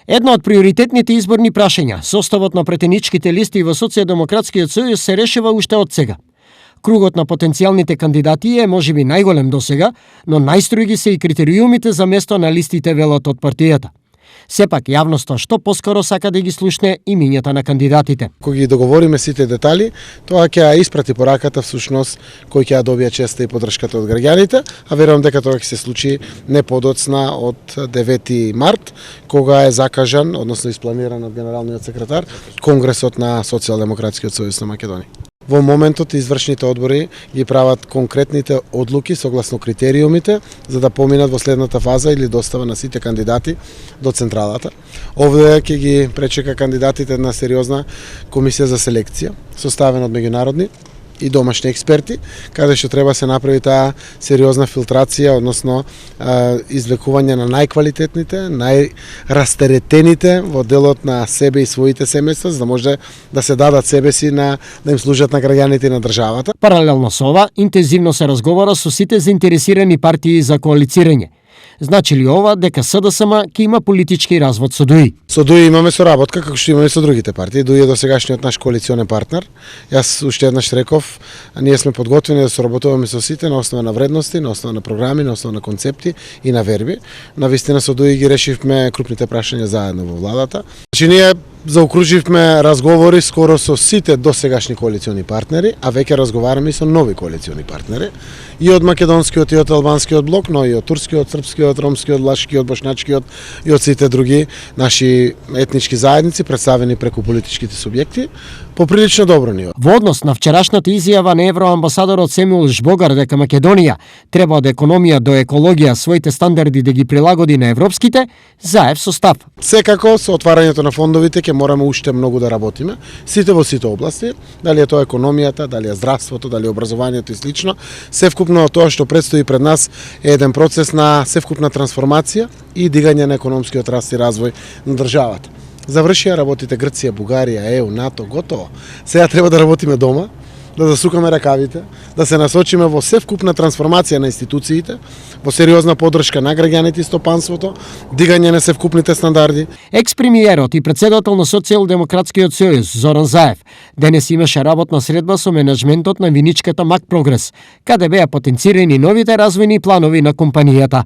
Едно од приоритетните изборни прашања, составот на претеничките листи во Социјалдемократскиот сојуз се решава уште од сега. Кругот на потенцијалните кандидати е можеби најголем досега, но најстроги се и критериумите за место на листите, велат од партијата. Сепак јавноста што поскоро сака да ги слушне имињата на кандидатите. Кога ги договориме сите детали, тоа ќе ја испрати пораката всушност кој ќе ја добие честа и поддршката од граѓаните, а верувам дека тоа ќе се случи не подоцна од 9 март, кога е закажан, односно испланиран од генералниот секретар, Конгресот на Социјалдемократскиот сојуз на Македонија. Во моментот извршните одбори ги прават конкретните одлуки согласно критериумите за да поминат во следната фаза или достава на сите кандидати до централата. Овде ќе ги пречека кандидатите една сериозна комисија за селекција, составена од меѓународни и домашни експерти, каде што треба се направи таа сериозна филтрација, односно извлекување на најквалитетните, најрастеретените во делот на себе и своите семејства, за да може да се дадат себе си да им служат на граѓаните и на државата. Паралелно со ова, интензивно се разговара со сите заинтересирани партии за коалицирање. Значи ли ова дека СДСМ ќе има политички развод со ДУИ? Со ДУИ имаме соработка, како што имаме со другите партии. ДУИ е досегашниот наш коалиционен партнер. Јас уште еднаш реков, ние сме подготвени да соработуваме со сите на основа на вредности, на основа на програми, на основа на концепти и на верби. Навистина со ДУИ ги решивме крупните прашања заедно во владата. Значи ние заокруживме разговори скоро со сите досегашни коалициони партнери, а веќе разговараме и со нови коалициони партнери, и од македонскиот и од албанскиот блок, но и од турскиот, српскиот, ромскиот, влашкиот, бошначкиот и од сите други наши етнички заедници представени преку политичките субјекти. Поприлично добро ниво. Во однос на вчерашната изјава на евроамбасадорот Семуил Жбогар дека Македонија треба од економија до екологија своите стандарди да ги прилагоди на европските, заев со став. Секако со отварањето на фондовите ќе мораме уште многу да работиме, сите во сите области, дали е тоа економијата, дали е здравството, дали е образованието и слично. Севкупно тоа што предстои пред нас е еден процес на севкупна трансформација и дигање на економскиот раст и развој на државата. Завршија работите Грција, Бугарија, ЕУ, НАТО, готово. Сега треба да работиме дома, да засукаме ракавите, да се насочиме во севкупна трансформација на институциите, во сериозна поддршка на граѓаните и стопанството, дигање на севкупните стандарди. Екс-премиерот и председател на Социјалдемократскиот сојуз Зоран Заев денес имаше работна средба со менеджментот на виничката Мак Прогрес, каде беа потенцирани новите развојни планови на компанијата.